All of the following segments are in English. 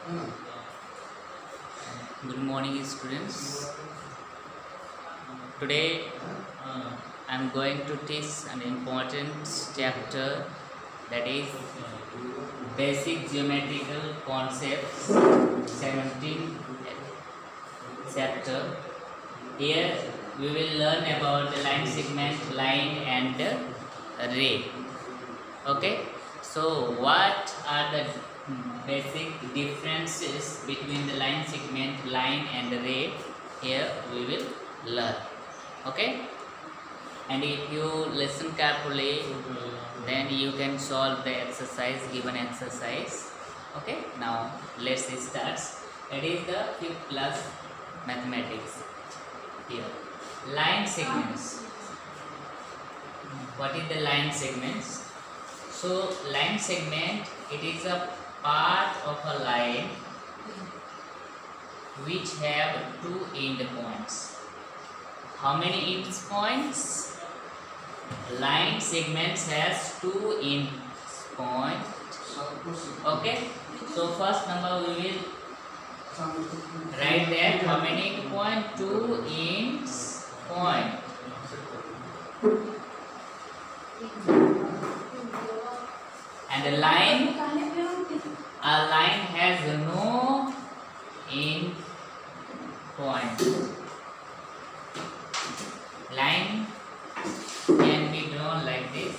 Good morning, students. Today, I am going to teach an important chapter, that is basic geometrical concepts, 17th chapter. Here we will learn about the line segment, line and ray. Okay, so what are the basic differences between the line segment, line and ray? Here we will learn. Okay, and if you listen carefully, then you can solve the exercise, given exercise. Okay, now let's start. It is the 5th class mathematics. Here, line segments. What is the line segments? So line segment, it is a part of a line which have two end points. How many end points? Line segments has two end points. Okay, so first number we will write that how many point? Two ends point. And a line has no end point. Line can be drawn like this.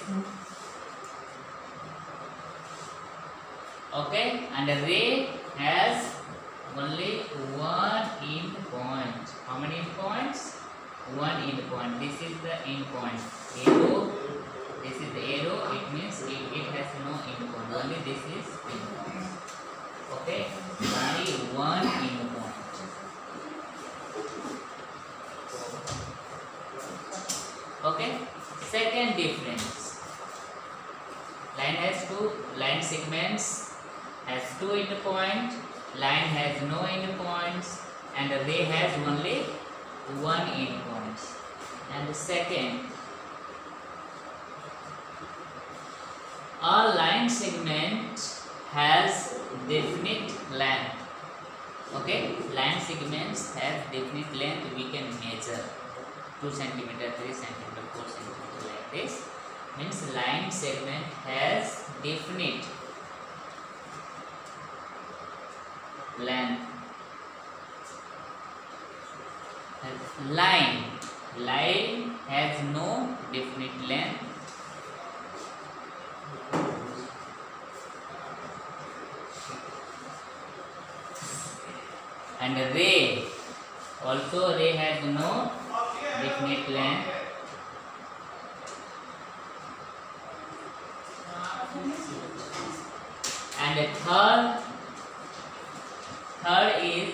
Okay, and a ray has only one end point. How many end points? One end point. This is the end point. Arrow. This is the arrow. It means it has no end point. Only this is end point. Okay, only one end point. Okay. Second difference. Line segments has two end point. Line has no end points, and the ray has only one end point. And the second, a line segment has definite length. Okay, line segments have definite length. We can measure 2 cm, 3 cm, 4 cm like this. Means line segment has definite length. Line has no definite length. And ray has no definite length. And the third is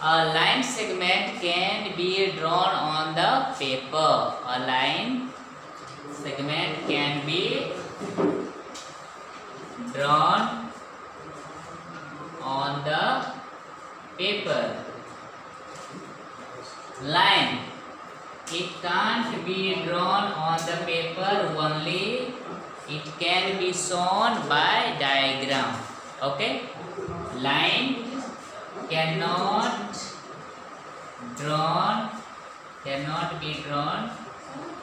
a line segment can be drawn on the paper. A line segment can be drawn on the paper. Line, it can't be drawn on the paper, only it can be shown by diagram. Okay, line cannot be drawn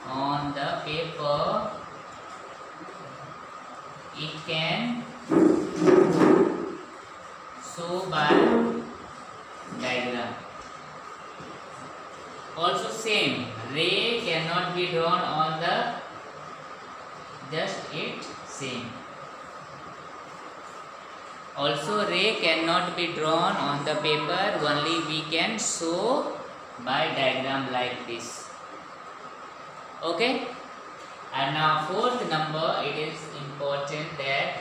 on the paper. It can show by diagram. Also same, ray cannot be drawn on the same. Also ray cannot be drawn on the paper, only we can show by diagram like this. Okay, and now fourth number, it is important that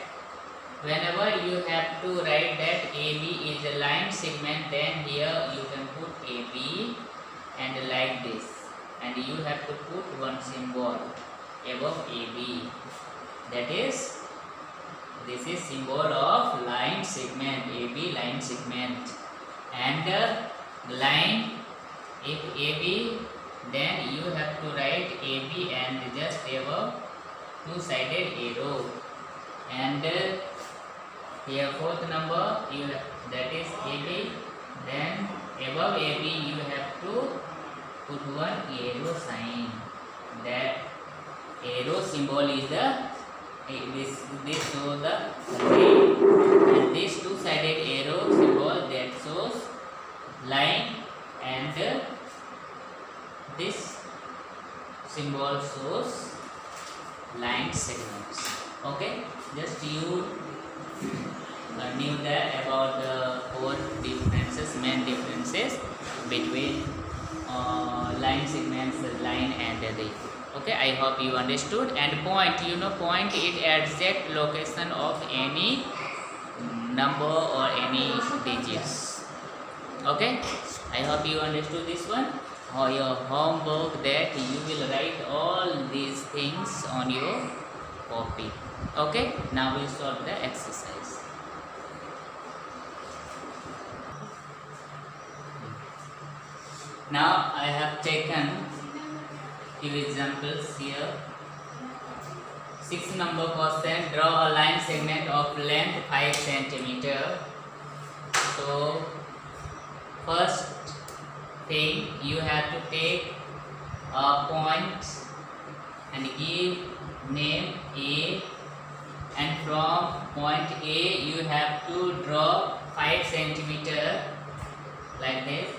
whenever you have to write that AB is a line segment, then here you can put AB and like this, and you have to put one symbol above AB, that is, this is symbol of line segment, AB line segment. And line, if AB, then you have to write AB and just above two-sided arrow. And Here fourth number that is AB. Then above AB you have to put one arrow sign. That arrow symbol is the this shows the ray, and this two-sided arrow symbol that shows line, and this symbol shows line segments. Okay, just you knew that about the four differences, main differences between line segments, line and the ray. Okay, I hope you understood. And point, point is exact location of any number or any digits. Okay, I hope you understood this one. Or your homework, that you will write all these things on your copy. Okay, now we'll solve the exercise. Now I have taken few examples here. 6 number question. Draw a line segment of length 5 cm. So first thing, you have to take a point and give name A, and from point A you have to draw 5 cm like this.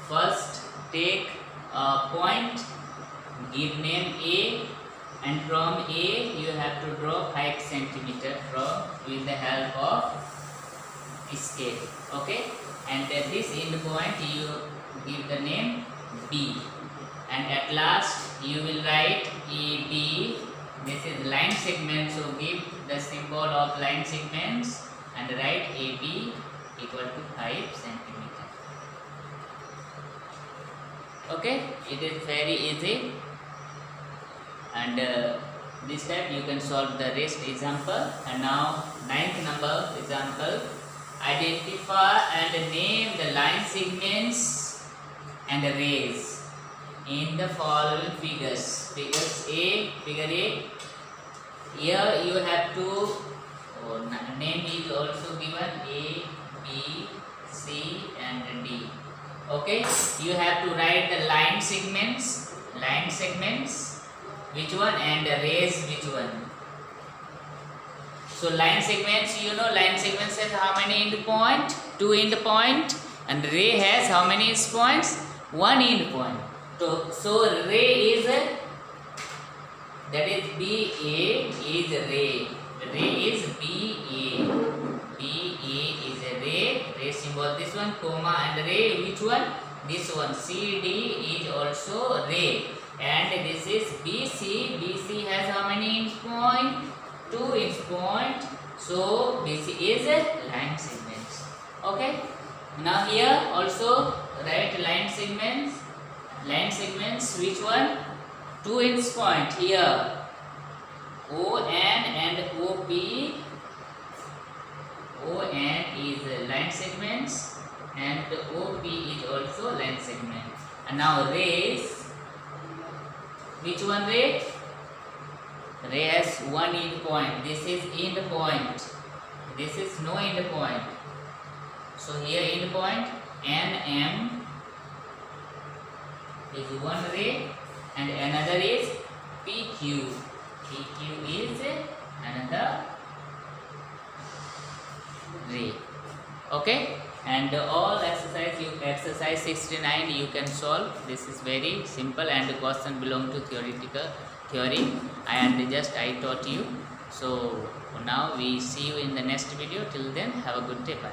First, take a point, give name A, and from A you have to draw 5 cm with the help of scale. Okay, and at this end point you give the name B, and at last you will write AB. This is line segment, so give the symbol of line segments and write AB equal to 5 cm. Okay, it is very easy, and this time you can solve the rest example. And now 9th number example. Identify and name the line segments and rays in the following figures. Figure A. Here you have to name is also given A, B, C and D. Okay, you have to write the line segments, which one, and the rays, which one. So line segments, line segments has how many end point? 2 end point, and ray has how many points? 1 end point. So ray is that is BA is ray. Ray is BA. BA is a ray symbol, this one, comma, and ray, which one? This one. CD is also ray, and this is BC. BC has how many inch point? 2 inch point. So BC is a line segments. Okay, now here also write line segments. Which one? 2 inch point here. ON and OP. ON is line segments and OP is also line segment. And now rays, which one ray? Ray has 1 end point. This is end point. This is no end point. So here end point NM is 1 ray, and another is PQ. PQ is another ray. Okay, and all exercise 69 you can solve. This is very simple, and the question belong to theory, and just I taught you. So now we see you in the next video. Till then, have a good day. Bye.